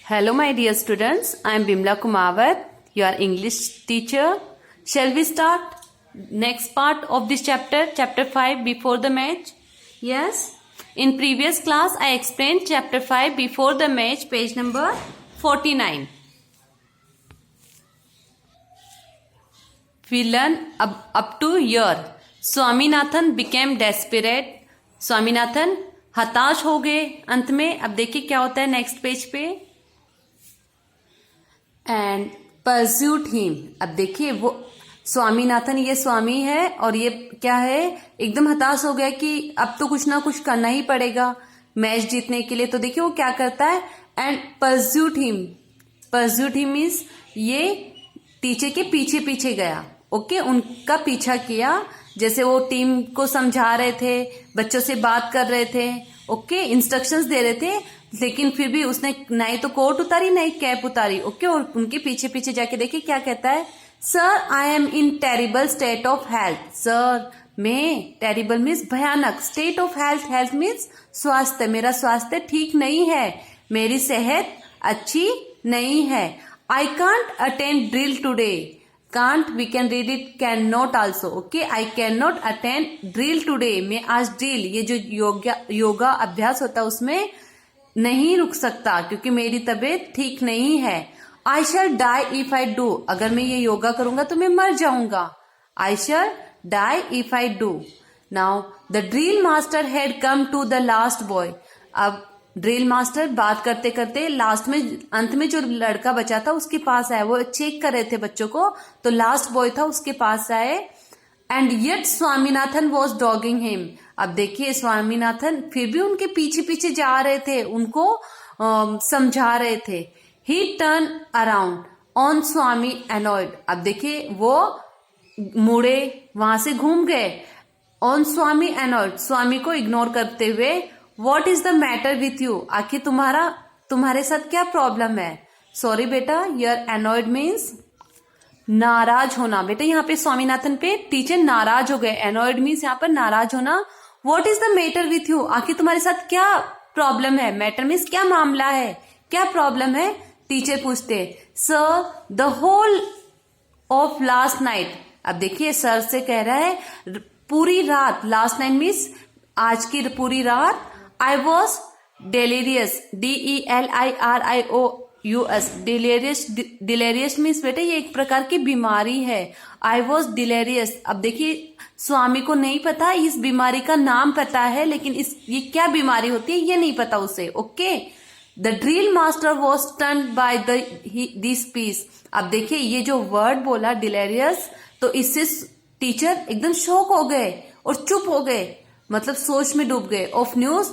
Hello, my dear students. I am Bimla Kumawat, your English teacher. Shall we start next part of this chapter, chapter 5, before the match? Yes. In previous class, I explained chapter 5, before the match, page number 49. We learn up to here. Swaminathan became desperate. Swaminathan हताश हो गए अंत में. अब देखिए क्या होता है नेक्स्ट पेज पे. And pursuit him. अब देखिए वो स्वामीनाथन, ये स्वामी है और ये क्या है, एकदम हताश हो गया कि अब तो कुछ ना कुछ करना ही पड़ेगा मैच जीतने के लिए. तो देखिए वो क्या करता है. And pursuit him. Pursuit him means ये टीचर के पीछे पीछे गया. ओके, उनका पीछा किया. जैसे वो टीम को समझा रहे थे, बच्चों से बात कर रहे थे, ओके, इंस्ट्रक्शंस दे रहे थे, लेकिन फिर भी उसने नहीं तो कोट उतारी नहीं कैप उतारी. ओके, और उनके पीछे पीछे जाके देखिए क्या कहता है. Sir, I am in terrible state of health. Sir, मैं, टेरिबल मीन्स भयानक, state of health, health means स्वास्थ्य, मेरा स्वास्थ्य ठीक नहीं है, मेरी सेहत अच्छी नहीं है. I can't attend drill today. Can't, we can read it cannot also. Okay, I cannot attend drill today. मैं आज ड्रिल, ये जो योगा अभ्यास होता है उसमें नहीं रुक सकता क्योंकि मेरी तबीयत ठीक नहीं है. I shall die if I do. अगर मैं ये योगा करूंगा तो मैं मर जाऊंगा. I shall die if I do. Now the drill master had come to the last boy. अब ड्रिल मास्टर बात करते करते लास्ट में, अंत में जो लड़का बचा था उसके पास आए. वो चेक कर रहे थे बच्चों को, तो लास्ट बॉय था उसके पास आए. And yet Swaminathan was डॉगिंग him. अब देखिए स्वामीनाथन फिर भी उनके पीछे पीछे जा रहे थे, उनको समझा रहे थे. ही turn around on Swami annoyed. अब देखिए वो मुड़े, वहां से घूम गए. ऑन स्वामी एनॉयड, स्वामी को इग्नोर करते हुए. What is the matter with you? आखिर तुम्हारे साथ क्या प्रॉब्लम है. सॉरी बेटा, your annoyed means नाराज होना. बेटा यहाँ पे स्वामीनाथन पे टीचर नाराज हो गए. annoyed means यहाँ पर नाराज होना. What is the matter with you? आखिर तुम्हारे साथ क्या प्रॉब्लम है. matter means क्या मामला है, क्या प्रॉब्लम है, टीचर पूछते. Sir, the whole of last night. अब देखिए सर से कह रहा है पूरी रात. last night means आज की पूरी रात. I was delirious. DELIRIOUS. delirious means बेटे ये एक प्रकार की बीमारी है. I was delirious. अब देखिए स्वामी को नहीं पता, इस बीमारी का नाम पता है लेकिन ये क्या बीमारी होती है ये नहीं पता उसे. Okay. The drill master was stunned by this piece. अब देखिए ये जो वर्ड बोला delirious, तो इससे टीचर एकदम शॉक हो गए और चुप हो गए, मतलब सोच में डूब गए. Of news.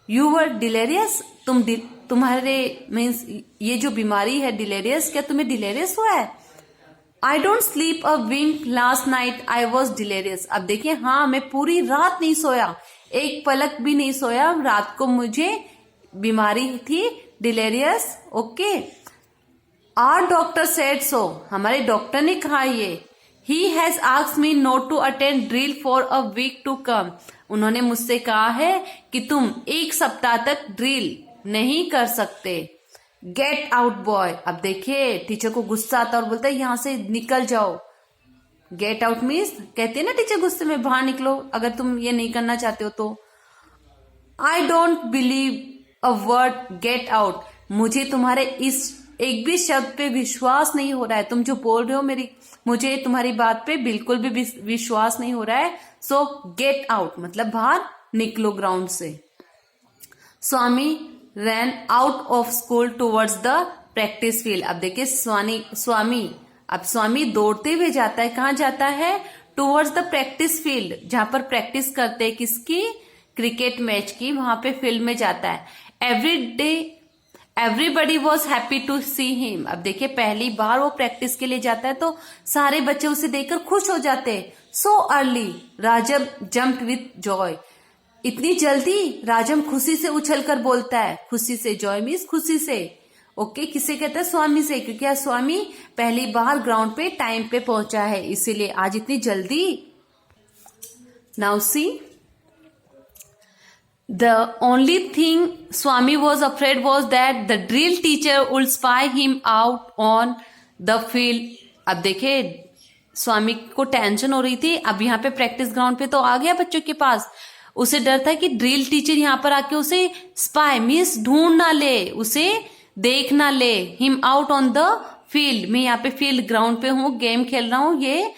You were delirious. तुम्हारे मीन्स ये जो बीमारी है डिलेरियस, क्या तुम्हें डिलेरियस हुआ है. I don't sleep a wink last night. I was delirious. अब देखिए हाँ, मैं पूरी रात नहीं सोया, एक पलक भी नहीं सोया, रात को मुझे बीमारी थी, delirious. Okay. Our doctor said so. हमारे डॉक्टर ने कहा ये. He has asked me not to attend drill for a week to come. उन्होंने मुझसे कहा है कि तुम एक सप्ताह तक ड्रिल नहीं कर सकते. Get out boy. अब देखिए टीचर को गुस्सा आता और बोलता है यहाँ से निकल जाओ. Get out means, कहते हैं ना टीचर गुस्से में, बाहर निकलो अगर तुम ये नहीं करना चाहते हो तो. I don't believe a word get out. मुझे तुम्हारे इस एक भी शब्द पे विश्वास नहीं हो रहा है. तुम जो बोल रहे हो मुझे तुम्हारी बात पे बिल्कुल भी विश्वास नहीं हो रहा है. सो गेट आउट मतलब बाहर निकलो ग्राउंड से. Swami ran out of school towards the practice field. अब देखिए स्वामी दौड़ते हुए जाता है. कहाँ जाता है. टुवर्ड्स द प्रैक्टिस फील्ड, जहां पर प्रैक्टिस करते हैं किसकी, क्रिकेट मैच की, वहां पे फील्ड में जाता है. Everybody was happy to see him. अब देखिए पहली बार वो प्रैक्टिस के लिए जाता है तो सारे बच्चे उसे देखकर खुश हो जाते हैं. So early Rajam jumped with Joy. इतनी जल्दी राजम खुशी से उछलकर बोलता है. खुशी से, जॉय मीन्स खुशी से. ओके, किसे कहता है, स्वामी से, क्योंकि आज स्वामी पहली बार ग्राउंड पे टाइम पे पहुंचा है, इसीलिए आज इतनी जल्दी. Now see, The only thing Swami was afraid was that the drill teacher would spy him out on the field. अब देखे स्वामी को टेंशन हो रही थी, अब यहाँ पे प्रैक्टिस ग्राउंड पे तो आ गया बच्चों के पास, उसे डर था कि ड्रिल टीचर यहाँ पर आके उसे स्पाई मीन्स ढूंढ ना ले, उसे देख ना ले, him out on the field, मैं यहाँ पे फील्ड ग्राउंड पे हूँ, गेम खेल रहा हूँ, ये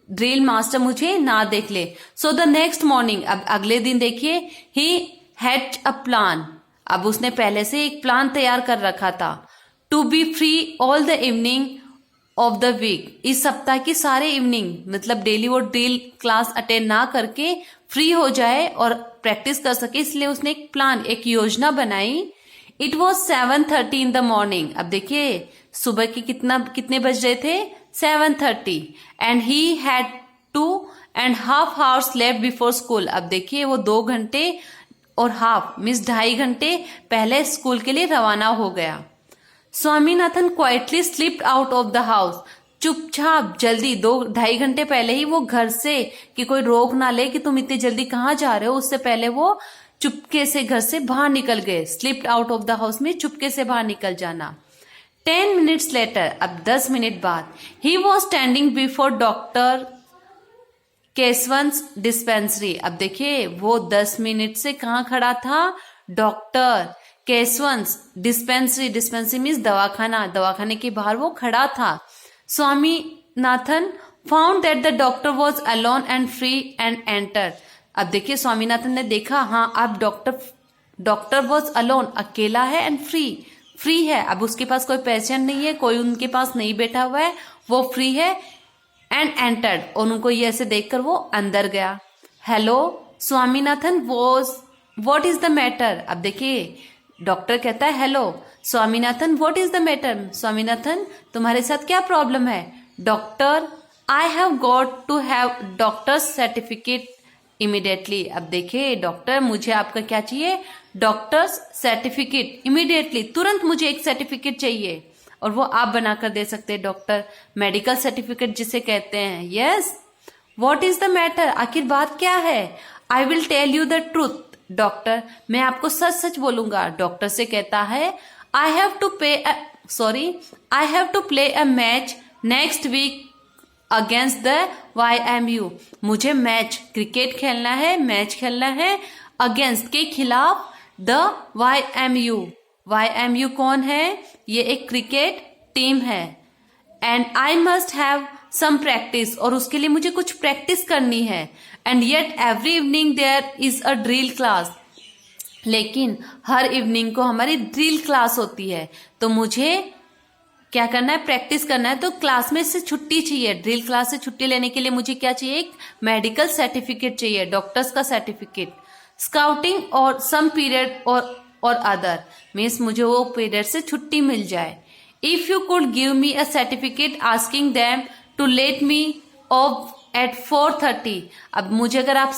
ड्रिल मास्टर मुझे ना देख ले. सो द नेक्स्ट मॉर्निंग, अब अगले दिन देखिए, ही हैड अ प्लान, अब उसने पहले से एक प्लान तैयार कर रखा था. To be free all the evening of the week, इस सप्ताह की सारे इवनिंग, मतलब डेली वो ड्रिल क्लास अटेंड ना करके फ्री हो जाए और प्रैक्टिस कर सके, इसलिए उसने एक प्लान, एक योजना बनाई. It was 7:30 in the morning, अब देखिए सुबह की कितने बज रहे थे, 7:30. And he had 2.5 hours left before school, अब देखिए वो 2 घंटे और हाफ मीन्स 2.5 घंटे पहले स्कूल के लिए रवाना हो गया. Swaminathan quietly slipped out of the house, चुपचाप जल्दी 2-2.5 घंटे पहले ही वो घर से, कि कोई रोक ना ले कि तुम इतनी जल्दी कहाँ जा रहे हो, उससे पहले वो चुपके से घर से बाहर निकल गए. Slipped out of the house में चुपके से बाहर निकल जाना. 10 minutes later, अब 10 मिनट बाद, he was standing before doctor Kesavan's dispensary, अब देखिए वो 10 मिनट से कहाँ खड़ा था, doctor Kesavan's dispensary, dispensary means दवाखाना, दवाखाने के बाहर वो खड़ा था. Swaminathan found that the doctor was alone and free and enter, अब देखिए स्वामीनाथन ने देखा, हाँ अब डॉक्टर वॉज अलोन, अकेला है, एंड फ्री है, अब उसके पास कोई पेशेंट नहीं है, कोई उनके पास नहीं बैठा हुआ है, वो फ्री है. एंड एंटर्ड, और उनको ये ऐसे देखकर वो अंदर गया. Hello Swaminathan was, what is the matter, अब देखिए डॉक्टर कहता है hello, Swaminathan what is the matter, Swaminathan तुम्हारे साथ क्या प्रॉब्लम है. Doctor I have got to have doctor's certificate immediately, अब देखिए डॉक्टर मुझे आपका क्या चाहिए, डॉक्टर्स सर्टिफिकेट इमीडिएटली, तुरंत मुझे एक सर्टिफिकेट चाहिए, और वो आप बनाकर दे सकते हैं डॉक्टर, मेडिकल सर्टिफिकेट जिसे कहते हैं. Yes, what is the matter, आखिर बात क्या है. I will tell you the truth, doctor मैं आपको सच सच बोलूंगा. डॉक्टर से कहता है I have to play a match next week against the YMU, मुझे मैच क्रिकेट खेलना है, मैच खेलना है अगेंस्ट के खिलाफ द YMU कौन है, ये एक क्रिकेट टीम है. And I must have some practice, और उसके लिए मुझे कुछ प्रैक्टिस करनी है. And yet every evening there is a drill class, लेकिन हर इवनिंग को हमारी ड्रिल क्लास होती है, तो मुझे क्या करना है, प्रैक्टिस करना है. तो क्लास में से छुट्टी चाहिए, ड्रिल क्लास से छुट्टी लेने के लिए मुझे क्या चाहिए, एक मेडिकल सर्टिफिकेट चाहिए, डॉक्टर्स का सर्टिफिकेट. स्काउटिंग और सम पीरियड और अदर मीन्स मुझे वो पीरियड से छुट्टी मिल जाए. If you could give me a certificate asking them to let me off at 4:30, अब मुझे अगर आप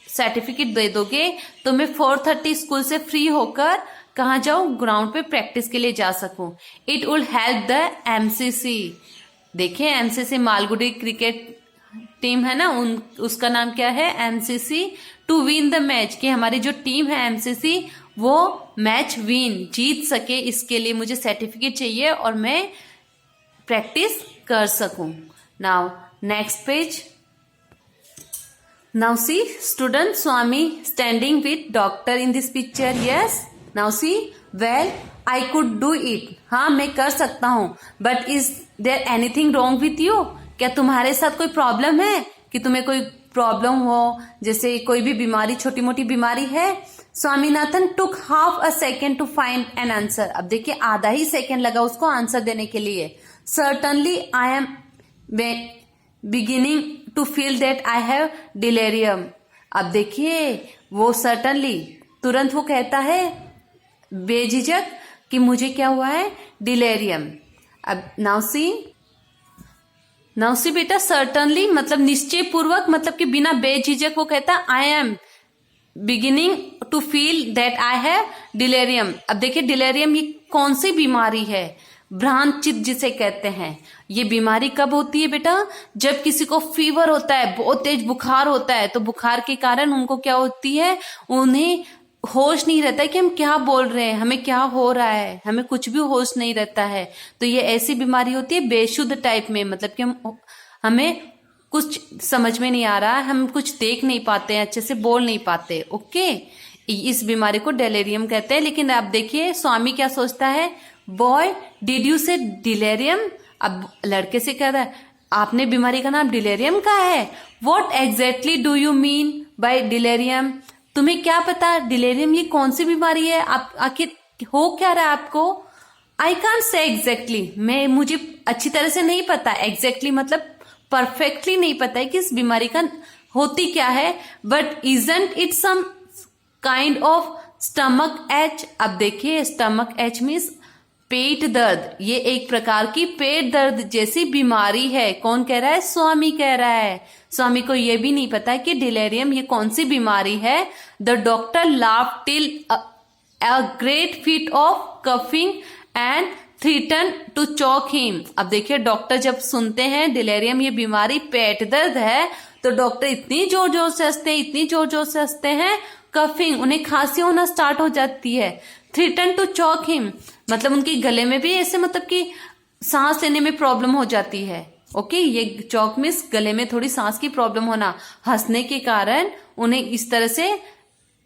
सर्टिफिकेट दे दोगे तो मैं 4:30 स्कूल से फ्री होकर कहाँ जाऊं, ग्राउंड पे प्रैक्टिस के लिए जा सकूं. It will help the MCC, देखिए MCC मालगुडी क्रिकेट टीम है ना, उसका नाम क्या है, MCC, to win the match, कि हमारी जो टीम है MCC वो मैच जीत सके, इसके लिए मुझे सर्टिफिकेट चाहिए और मैं प्रैक्टिस कर सकूं. Now next page. Now see student Swami standing with doctor in this picture. Yes. Now see, well I could do it. हाँ मैं कर सकता हूँ. But is there anything wrong with you? क्या तुम्हारे साथ कोई प्रॉब्लम है, कि तुम्हें कोई प्रॉब्लम हो, जैसे कोई भी बीमारी, छोटी मोटी बीमारी है. Swaminathan took half a second to find an answer. अब देखिए आधा ही सेकेंड लगा उसको आंसर देने के लिए. Certainly I am beginning to feel that I have delirium. अब देखिए वो certainly, तुरंत वो कहता है बेझिझक कि मुझे क्या हुआ है, डिलेरियम. अब नाउ सी बेटा, certainly मतलब निश्चय पूर्वक, मतलब कि बिना बेझिझक वो कहता I am beginning to feel that I have delirium. अब देखिए डिलेरियम ये कौन सी बीमारी है, भ्रांत चित्त जिसे कहते हैं. ये बीमारी कब होती है बेटा, जब किसी को फीवर होता है, बहुत तेज बुखार होता है, तो बुखार के कारण उनको क्या होती है, उन्हें होश नहीं रहता है कि हम क्या बोल रहे हैं, हमें क्या हो रहा है, हमें कुछ भी होश नहीं रहता है। तो ये ऐसी बीमारी होती है बेशुद्ध टाइप में, मतलब कि हमें कुछ समझ में नहीं आ रहा है, हम कुछ देख नहीं पाते हैं, अच्छे से बोल नहीं पाते। ओके, इस बीमारी को डेलेरियम कहते हैं। लेकिन आप देखिए स्वामी क्या सोचता है, बॉय डिड यू से डिलेरियम। अब लड़के से कह रहा है आपने बीमारी का नाम डिलेरियम का है। What exactly do you mean by delirium, तुम्हें क्या पता डिलेरियम ये कौन सी बीमारी है, आप आखिर हो क्या रहा है आपको। आई कांट से एग्जैक्टली, मुझे अच्छी तरह से नहीं पता, एग्जैक्टली मतलब परफेक्टली नहीं पता है कि इस बीमारी का होती क्या है। But isn't it some kind of stomach ache. अब देखिए स्टमक एच मीन्स पेट दर्द, ये एक प्रकार की पेट दर्द जैसी बीमारी है। कौन कह रहा है, स्वामी कह रहा है। स्वामी को यह भी नहीं पता कि डिलेरियम ये कौन सी बीमारी है। The doctor laugh till a great fit of coughing and threaten to choke him. अब देखिए डॉक्टर जब सुनते हैं डिलेरियम ये बीमारी पेट दर्द है, तो डॉक्टर इतनी जोर जोर से हंसते हैं, इतनी जोर जोर से हंसते हैं, कफिंग उन्हें खांसी होना स्टार्ट हो जाती है। थ्रीटन टू चॉक हिम मतलब उनके गले में भी ऐसे मतलब कि सांस लेने में प्रॉब्लम हो जाती है। ओके, ये चॉक मीन्स गले में थोड़ी सांस की प्रॉब्लम होना, हंसने के कारण उन्हें इस तरह से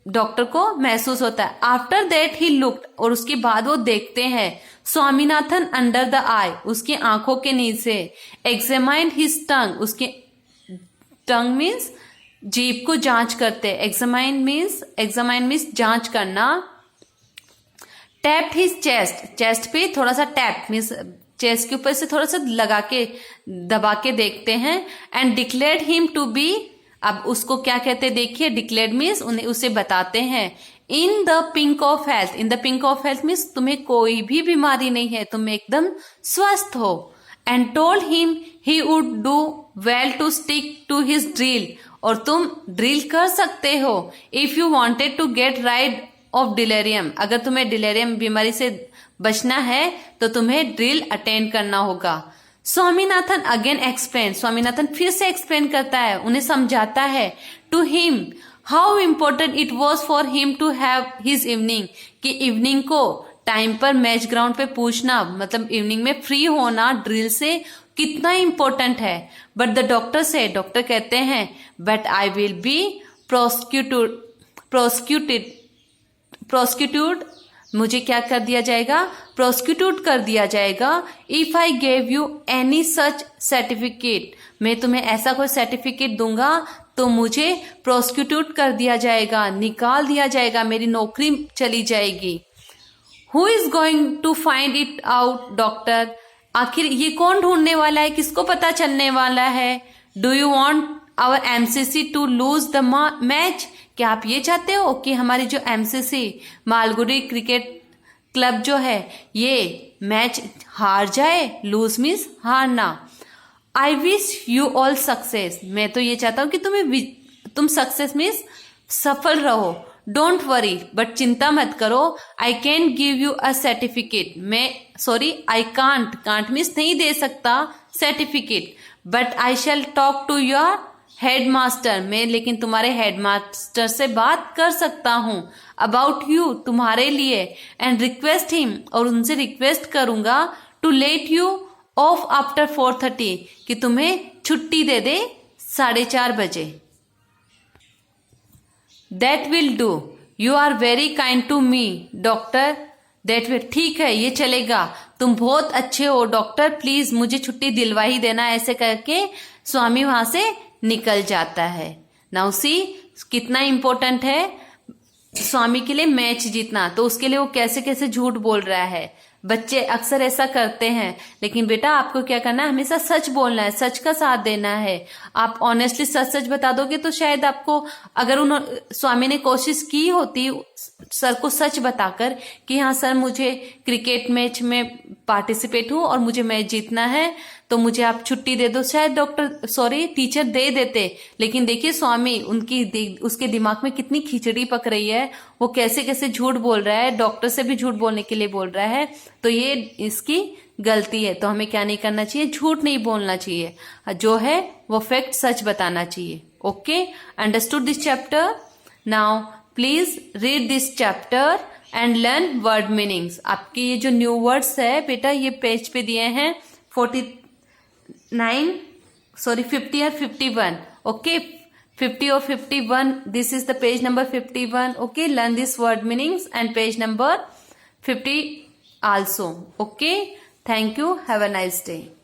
डॉक्टर को महसूस होता है। आफ्टर दैट ही लुक्ड, और उसके बाद वो देखते हैं स्वामीनाथन अंडर द आई, उसकी आंखों के नीचे। एग्जामाइंड हिज टंग, उसके टंग मीन्स जीभ को जांच करते। एग्जामाइन मीन्स जांच करना। टैप्ड हिज चेस्ट, चेस्ट पे थोड़ा सा टैप मीन्स चेस्ट के ऊपर से थोड़ा सा लगा के दबा के देखते हैं। And declared him to be, अब उसको क्या कहते हैं देखिए, डिक्लेयर्ड मीन्स उसे बताते हैं in the pink of health. In the pink of health means तुम्हें कोई भी बीमारी नहीं है, तुम एकदम स्वस्थ हो। And told him he would do well to stick to his drill, और तुम ड्रिल कर सकते हो if you wanted to get rid of delirium. अगर तुम्हें डिलेरियम बीमारी से बचना है तो तुम्हें ड्रिल अटेंड करना होगा। स्वामीनाथन अगेन एक्सप्लेन, स्वामीनाथन फिर से एक्सप्लेन करता है, उन्हें समझाता है to him how important it was for him to have his evening, कि इवनिंग को टाइम पर मैच ग्राउंड पे पूछना, मतलब इवनिंग में फ्री होना ड्रिल से कितना इम्पोर्टेंट है। बट द डॉक्टर से, डॉक्टर कहते हैं but I will be prosecuted, मुझे क्या कर दिया जाएगा, प्रोसिक्यूट कर दिया जाएगा। If I gave you any such certificate, मैं तुम्हें ऐसा कोई सर्टिफिकेट दूंगा तो मुझे प्रोसिक्यूट कर दिया जाएगा, निकाल दिया जाएगा, मेरी नौकरी चली जाएगी। Who is going to find it out doctor, आखिर ये कौन ढूंढने वाला है, किसको पता चलने वाला है। Do you want our MCC to lose the match, क्या आप ये चाहते हो कि हमारी जो एमसीसी मालगुडी क्रिकेट क्लब जो है ये मैच हार जाए, लूज मीन्स हारना। I wish you all success, मैं तो ये चाहता हूं कि तुम सक्सेस मीन्स सफल रहो। डोंट वरी, बट चिंता मत करो। I can give you a certificate, I can't means नहीं दे सकता certificate. But I shall talk to your headmaster, मैं लेकिन तुम्हारे हेडमास्टर से बात कर सकता हूं अबाउट यू, तुम्हारे लिए। एंड रिक्वेस्ट हिम, और उनसे रिक्वेस्ट करूंगा to let you off after 4:30, कि तुम्हें छुट्टी दे दे 4:30 बजे। That will do, you are very kind to me doctor, that will, ठीक है ये चलेगा, तुम बहुत अच्छे हो डॉक्टर, प्लीज मुझे छुट्टी दिलवा ही देना। ऐसे करके स्वामी वहां से निकल जाता है। नाउ सी कितना इंपॉर्टेंट है स्वामी के लिए मैच जीतना, तो उसके लिए वो कैसे कैसे झूठ बोल रहा है। बच्चे अक्सर ऐसा करते हैं, लेकिन बेटा आपको क्या करना है, हमेशा सच बोलना है, सच का साथ देना है। आप ऑनेस्टली सच सच बता दोगे तो शायद आपको, अगर स्वामी ने कोशिश की होती सर को सच बताकर कि हाँ सर मुझे क्रिकेट मैच में पार्टिसिपेट हूँ और मुझे मैच जीतना है तो मुझे आप छुट्टी दे दो, शायद टीचर दे देते। लेकिन देखिए स्वामी उसके दिमाग में कितनी खिचड़ी पक रही है, वो कैसे कैसे झूठ बोल रहा है, डॉक्टर से भी झूठ बोलने के लिए बोल रहा है, तो ये इसकी गलती है। तो हमें क्या नहीं करना चाहिए, झूठ नहीं बोलना चाहिए, जो है वो फैक्ट सच बताना चाहिए। Okay, understood this chapter. Now please read this chapter and learn word meanings. आपके ये जो न्यू वर्ड्स है बेटा ये पेज पे दिए हैं 50 और 51। Okay 50 or 51, this is the page number 51. Okay, learn this word meanings and page number 50 also. Okay, thank you, have a nice day.